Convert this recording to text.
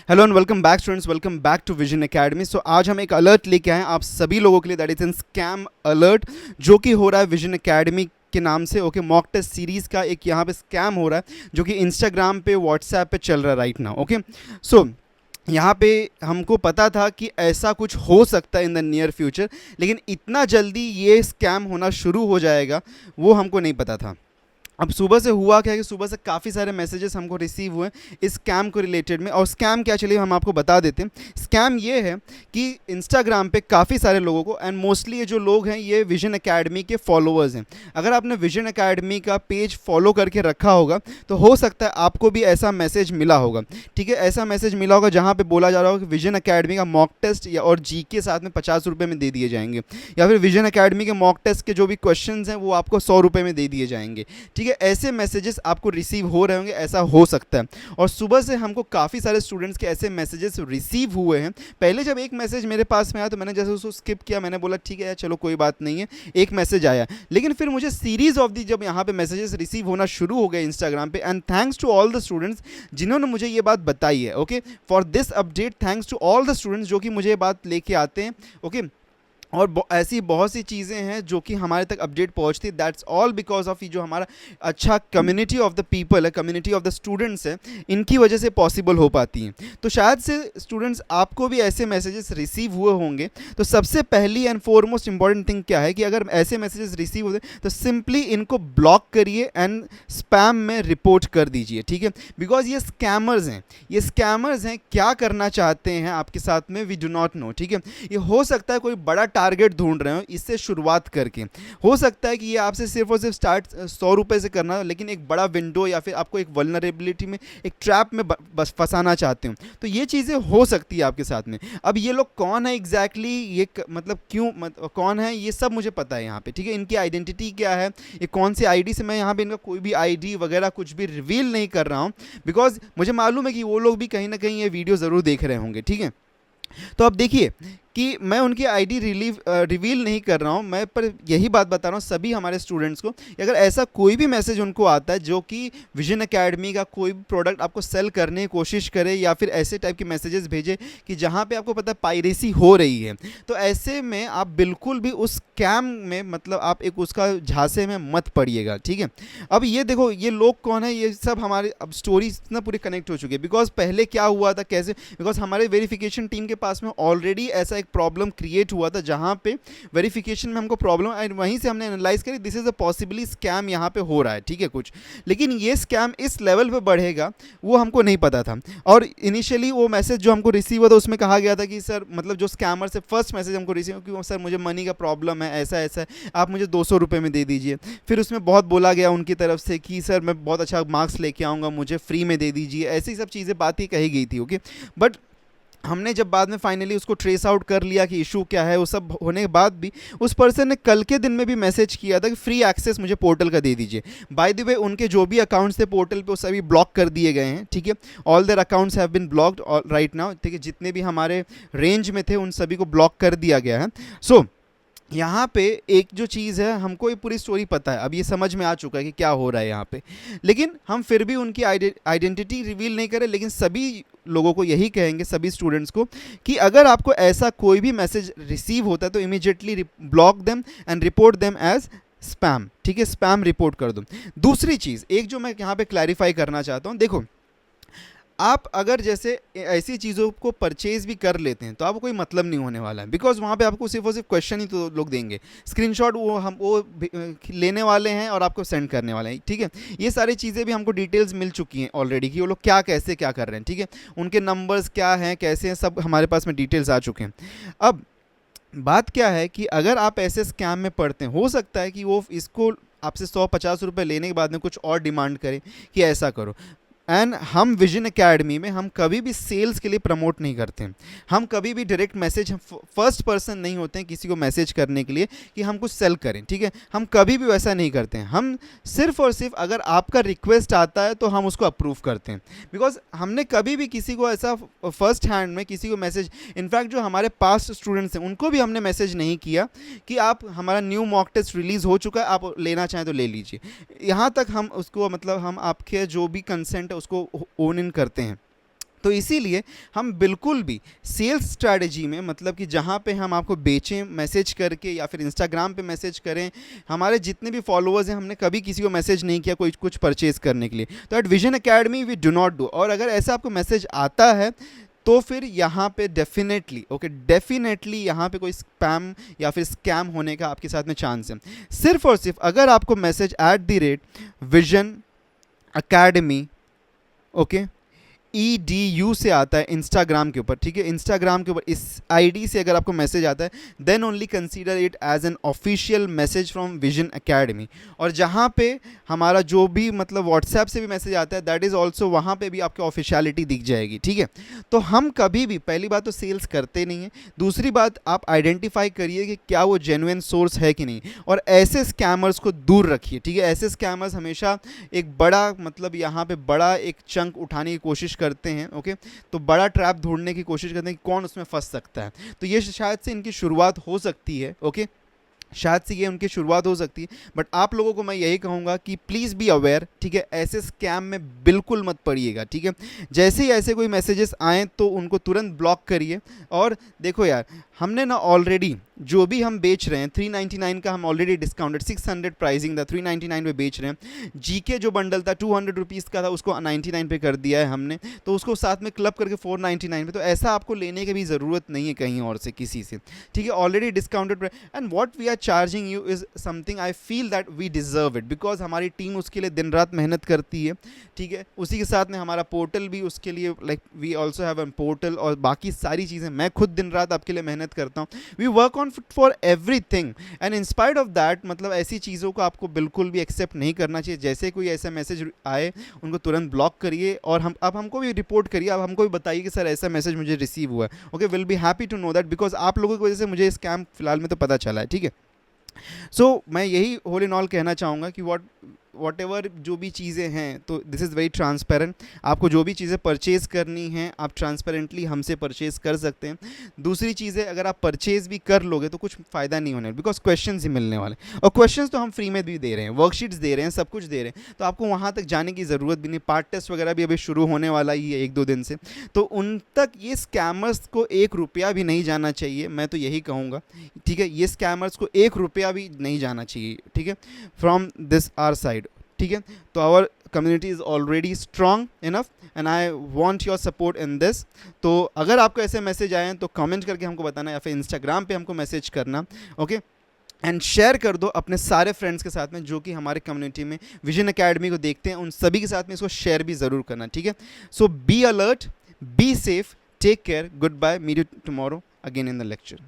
Hello and welcome back students, welcome back to vision academy. So आज हम एक alert लेके आए हैं आप सभी लोगों के लिए, that is an scam alert जो कि हो रहा है विजन एकेडमी के नाम से। ओके, मॉक टेस्ट सीरीज़ का एक यहाँ पे स्कैम हो रहा है जो कि इंस्टाग्राम पे, व्हाट्सएप पे चल रहा है राइट नाउ। ओके, सो यहाँ पे हमको पता था कि ऐसा कुछ हो सकता है इन द नियर फ्यूचर, लेकिन इतना जल्दी ये स्कैम होना शुरू हो जाएगा वो हमको नहीं पता था। अब सुबह से हुआ क्या है कि सुबह से काफ़ी सारे मैसेजेस हमको रिसीव हुए इस स्कैम को रिलेटेड में। और स्कैम क्या, चलिए हम आपको बता देते हैं। स्कैम ये है कि इंस्टाग्राम पे काफ़ी सारे लोगों को, एंड मोस्टली ये जो लोग हैं ये विजन एकेडमी के फॉलोअर्स हैं। अगर आपने विजन एकेडमी का पेज फॉलो करके रखा होगा तो हो सकता है आपको भी ऐसा मैसेज मिला होगा। ठीक है, ऐसा मैसेज मिला होगा जहाँ पे बोला जा रहा होगा कि विजन एकेडमी का मॉक टेस्ट या और जी के साथ में 50 रुपये में दे दिए जाएंगे, या फिर विजन एकेडमी के मॉक टेस्ट के जो भी क्वेश्चन हैं वो आपको 100 रुपये में दे दिए जाएंगे। ठीक है, ऐसे मैसेजेस आपको रिसीव हो रहे होंगे, ऐसा हो सकता है। और सुबह से हमको काफ़ी सारे स्टूडेंट्स के ऐसे मैसेजेस रिसीव हुए हैं। पहले जब एक मैसेज मेरे पास में आया तो मैंने जैसे उसको स्किप किया, मैंने बोला ठीक है चलो कोई बात नहीं है, एक मैसेज आया। लेकिन फिर मुझे सीरीज ऑफ दी जब यहाँ पे मैसेजेस रिसीव होना शुरू हो गए इंस्टाग्राम पे, and thanks to all the students जिन्होंने मुझे ये बात बताई है। Okay, for this update thanks to all the students जो कि मुझे ये बात लेके आते हैं। ओके, और ऐसी बहुत सी चीज़ें हैं जो कि हमारे तक अपडेट पहुंचती है। दैट्स ऑल बिकॉज ऑफ ये जो हमारा अच्छा कम्युनिटी ऑफ द पीपल है, कम्युनिटी ऑफ द स्टूडेंट्स है, इनकी वजह से पॉसिबल हो पाती हैं। तो शायद से स्टूडेंट्स आपको भी ऐसे मैसेजेस रिसीव हुए होंगे। तो सबसे पहली एंड फॉरमोस्ट इंपॉर्टेंट थिंग क्या है कि अगर ऐसे मैसेजेस रिसीव होते तो सिंपली इनको ब्लॉक करिए एंड स्पैम में रिपोर्ट कर दीजिए। ठीक है, बिकॉज ये स्कैमर्स हैं, ये स्कैमर्स हैं, क्या करना चाहते हैं आपके साथ में वी डू नॉट नो। ठीक है, ये हो सकता है कोई बड़ा टारगेट ढूंढ रहे हो इससे शुरुआत करके, हो सकता है कि ये आपसे सिर्फ और सिर्फ स्टार्ट 100 रुपये से करना, लेकिन एक बड़ा विंडो या फिर आपको एक वल्नरेबिलिटी में, एक ट्रैप में बस फंसाना चाहते हो। तो ये चीज़ें हो सकती है आपके साथ में। अब ये लोग कौन है एग्जैक्टली, ये मतलब क्यों कौन है, ये सब मुझे पता है यहाँ पे। ठीक है, इनकी आइडेंटिटी क्या है, ये कौन सी आईडी से, मैं यहाँ पे इनका कोई भी आईडी वगैरह कुछ भी रिवील नहीं कर रहा हूँ, बिकॉज मुझे मालूम है कि वो लोग भी कहीं ना कहीं ये वीडियो ज़रूर देख रहे होंगे। ठीक है, तो अब देखिए कि मैं उनकी आईडी रिवील नहीं कर रहा हूँ, मैं पर यही बात बता रहा हूँ सभी हमारे स्टूडेंट्स को कि अगर ऐसा कोई भी मैसेज उनको आता है जो कि विजन एकेडमी का कोई भी प्रोडक्ट आपको सेल करने की कोशिश करे, या फिर ऐसे टाइप के मैसेजेस भेजे कि जहाँ पे आपको पता है पायरेसी हो रही है, तो ऐसे में आप बिल्कुल भी उस स्कैम में, मतलब आप एक उसका झांसे में मत पड़िएगा। ठीक है, अब ये देखो ये लोग कौन है, ये सब हमारे अब स्टोरी इतना पूरी कनेक्ट हो चुकी है। बिकॉज पहले क्या हुआ था, कैसे, बिकॉज हमारे वेरिफिकेशन टीम के पास में ऑलरेडी ऐसा प्रॉब्लम क्रिएट हुआ था जहां पे वेरिफिकेशन में हमको प्रॉब्लम आई, वहीं से हमने एनालाइज करी this is a possibly scam यहाँ पे हो रहा है। ठीक है, कुछ, लेकिन ये स्कैम इस लेवल पे बढ़ेगा वो हमको नहीं पता था। और इनिशियली वो मैसेज जो हमको रिसीव हुआ था उसमें कहा गया था कि सर, मतलब जो स्कैमर से फर्स्ट मैसेज हमको रिसीव कि सर मुझे मनी का प्रॉब्लम है, ऐसा ऐसा है, आप मुझे 200 रुपये में दे दीजिए। फिर उसमें बहुत बोला गया उनकी तरफ से कि सर मैं बहुत अच्छा मार्क्स लेके आऊँगा, मुझे फ्री में दे दीजिए, ऐसी सब चीज़ें बातें कही गई थी। ओके, बट हमने जब बाद में फाइनली उसको ट्रेस आउट कर लिया कि इशू क्या है, वो सब होने के बाद भी उस पर्सन ने कल के दिन में भी मैसेज किया था कि फ्री एक्सेस मुझे पोर्टल का दे दीजिए। बाय द वे उनके जो भी अकाउंट्स थे पोर्टल पे वो सभी ब्लॉक कर दिए गए हैं। ठीक है, all their accounts have been blocked right now. ठीक है, जितने भी हमारे रेंज में थे उन सभी को ब्लॉक कर दिया गया है। सो यहाँ पे एक जो चीज़ है, हमको ये पूरी स्टोरी पता है, अब ये समझ में आ चुका है कि क्या हो रहा है यहाँ पे, लेकिन हम फिर भी उनकी आइडेंटिटी रिवील नहीं करें। लेकिन सभी लोगों को यही कहेंगे, सभी स्टूडेंट्स को, कि अगर आपको ऐसा कोई भी मैसेज रिसीव होता है तो immediately block them and report them as spam. ठीक है, स्पैम रिपोर्ट कर दो। दूसरी चीज़ एक जो मैं यहाँ पे क्लैरिफाई करना चाहता हूँ, देखो आप अगर जैसे ऐसी चीज़ों को परचेज भी कर लेते हैं तो आपको कोई मतलब नहीं होने वाला है, बिकॉज वहाँ पे आपको सिर्फ और सिर्फ क्वेश्चन ही तो लोग देंगे, स्क्रीनशॉट वो लेने वाले हैं और आपको सेंड करने वाले हैं। ठीक है, ये सारी चीज़ें भी हमको डिटेल्स मिल चुकी हैं ऑलरेडी कि वो लोग क्या कैसे क्या कर रहे हैं। ठीक है, उनके नंबर्स क्या हैं, कैसे हैं, सब हमारे पास में डिटेल्स आ चुके हैं। अब बात क्या है कि अगर आप ऐसे स्कैम में पड़ते हैं, हो सकता है कि वो इसको आपसे 150 रुपये लेने के बाद में कुछ और डिमांड करें कि ऐसा करो। एंड हम विजन एकेडमी में हम कभी भी सेल्स के लिए प्रमोट नहीं करते हैं, हम कभी भी डायरेक्ट मैसेज, हम फर्स्ट पर्सन नहीं होते हैं किसी को मैसेज करने के लिए कि हम कुछ सेल करें। ठीक है, हम कभी भी वैसा नहीं करते हैं। हम सिर्फ और सिर्फ अगर आपका रिक्वेस्ट आता है तो हम उसको अप्रूव करते हैं, बिकॉज हमने कभी भी किसी को ऐसा फर्स्ट हैंड में किसी को मैसेज, इनफैक्ट जो हमारे पास्ट स्टूडेंट्स हैं उनको भी हमने मैसेज नहीं किया कि आप हमारा न्यू मॉक टेस्ट रिलीज़ हो चुका है, आप लेना चाहें तो ले लीजिए। यहाँ तक हम उसको, मतलब हम आपके जो भी कंसेंट उसको ओन इन करते हैं। तो इसीलिए हम बिल्कुल भी सेल्स स्ट्रैटेजी में, मतलब कि जहाँ पे हम आपको बेचें मैसेज करके या फिर इंस्टाग्राम पे मैसेज करें, हमारे जितने भी फॉलोअर्स हैं हमने कभी किसी को मैसेज नहीं किया कोई कुछ परचेज करने के लिए। तो at Vision Academy we do not do. और अगर ऐसा आपको मैसेज आता है तो फिर यहाँ पे डेफिनेटली यहाँ पे कोई स्पैम या फिर स्कैम होने का आपके साथ में चांस है। सिर्फ और सिर्फ अगर आपको message @vision academy okay EDU से आता है इंस्टाग्राम के ऊपर, ठीक है, इंस्टाग्राम के ऊपर इस आईडी से अगर आपको मैसेज आता है then only consider it as an official message from Vision Academy. और जहाँ पे हमारा जो भी मतलब व्हाट्सएप से भी मैसेज आता है दैट इज़ ऑल्सो, वहाँ पे भी आपको ऑफिशियलिटी दिख जाएगी, ठीक है। तो हम कभी भी, पहली बात तो सेल्स करते नहीं हैं, दूसरी बात आप आइडेंटिफाई करिए कि क्या वो जेन्युइन सोर्स है कि नहीं, और ऐसे स्कैमर्स को दूर रखिए, ठीक है। ऐसे स्कैमर्स हमेशा एक बड़ा मतलब यहाँ पे बड़ा एक चंक उठाने की कोशिश करते हैं, ओके। तो बड़ा ट्रैप ढूंढने की कोशिश करते हैं कि कौन उसमें फंस सकता है। तो ये शायद से इनकी शुरुआत हो सकती है, ओके, शायद से ये उनकी शुरुआत हो सकती है। बट आप लोगों को मैं यही कहूँगा कि प्लीज़ बी अवेयर, ठीक है, ऐसे स्कैम में बिल्कुल मत पड़िएगा, ठीक है। जैसे ही ऐसे कोई मैसेजेस आएँ तो उनको तुरंत ब्लॉक करिए। और देखो यार, हमने ना ऑलरेडी जो भी हम बेच रहे हैं 399 का हम ऑलरेडी डिस्काउंटेड 600 प्राइसिंग था, 399 पे बेच रहे हैं। जीके जो बंडल था 200 रुपीज़ का था, उसको 99 पे कर दिया है हमने, तो उसको साथ में क्लब करके 499 पे। तो ऐसा आपको लेने की भी ज़रूरत नहीं है कहीं और से किसी से, ठीक है, already discounted. And what we are charging you is something I feel that we deserve it, because हमारी टीम उसके लिए दिन रात मेहनत करती है, ठीक है। उसी के साथ में हमारा पोर्टल भी उसके लिए, like we also have a portal, और बाकी सारी चीज़ें मैं खुद दिन रात आपके लिए मेहनत करता हूँ। We work on for everything and in spite of that, मतलब ऐसी चीज़ों को आपको बिल्कुल भी एक्सेप्ट नहीं करना चाहिए। जैसे कोई ऐसा मैसेज आए उनको तुरंत ब्लॉक करिए, और अब हमको भी रिपोर्ट करिए, अब हमको भी बताइए कि सर ऐसा मैसेज मुझे रिसीव हुआ है, okay. Will be happy to know that, because आप लोगों की वजह से मुझे स्कैम फिलहाल में तो पता चला है, ठीक है। सो मैं यही होल इन ऑल कहना चाहूँगा कि वॉट एवर जो भी चीज़ें हैं, तो दिस इज़ वेरी ट्रांसपेरेंट। आपको जो भी चीज़ें परचेज़ करनी हैं आप ट्रांसपेरेंटली हमसे परचेज़ कर सकते हैं। दूसरी चीज़ है, अगर आप परचेज़ भी कर लोगे तो कुछ फ़ायदा नहीं होने, बिकॉज क्वेश्चंस ही मिलने वाले, और क्वेश्चंस तो हम फ्री में भी दे रहे हैं, वर्कशीट्स दे रहे हैं, सब कुछ दे रहे हैं, तो आपको वहाँ तक जाने की ज़रूरत भी नहीं। पार्ट टेस्ट वगैरह भी अभी शुरू होने वाला ही है 1-2 दिन से, तो उन तक ये स्कैमर्स को 1 रुपया भी नहीं जाना चाहिए, मैं तो यही कहूँगा, ठीक है। ये स्कैमर्स को 1 रुपया भी नहीं जाना चाहिए, ठीक है, फ्रॉम दिस आवर साइड, ठीक है। तो our community is already strong enough and I want your support in this. तो अगर आपको ऐसे मैसेज आए हैं तो कमेंट करके हमको बताना, या फिर इंस्टाग्राम पे हमको मैसेज करना, ओके। एंड शेयर कर दो अपने सारे फ्रेंड्स के साथ में जो कि हमारे कम्युनिटी में विजन एकेडमी को देखते हैं, उन सभी के साथ में इसको शेयर भी ज़रूर करना, ठीक है। So be alert, be safe, take care, good bye, meet you tomorrow again in the lecture.